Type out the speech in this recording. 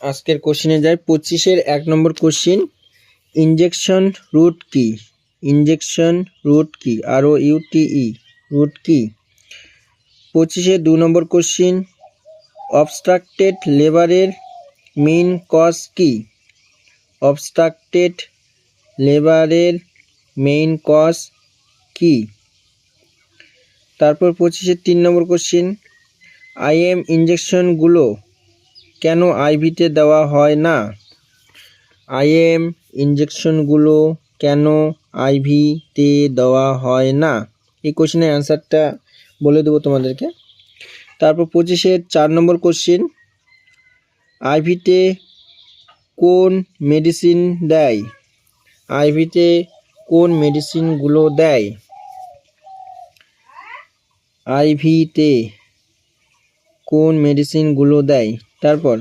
আজকের কোশ্চেনে যাই। 25-এর 1 নম্বর কোশ্চেন, ইনজেকশন রুট কি? ইনজেকশন রুট কি? ROUTE রুট কি? 25-এর 2 নম্বর কোশ্চেন, অবস্ট্রাক্টেড লেবারের মেইন কজ কি? অবস্ট্রাক্টেড লেবারের মেইন কজ কি? তারপর 25-এর 3 নম্বর কোশ্চেন, IM ইনজেকশনগুলো কেন আইভিতে দেওয়া হয় না? IM ইনজেকশনগুলো কেন আইভিতে দেওয়া হয় না? এই কোশ্চেনের অ্যান্সারটা বলে দেবো তোমাদেরকে। তারপর 25-এর 4 নম্বর কোশ্চেন, আইভিতে কোন মেডিসিন দেয়? আইভিতে কোন মেডিসিনগুলো দেয়? আইভিতে কোন মেডিসিনগুলো দেয়? তারপর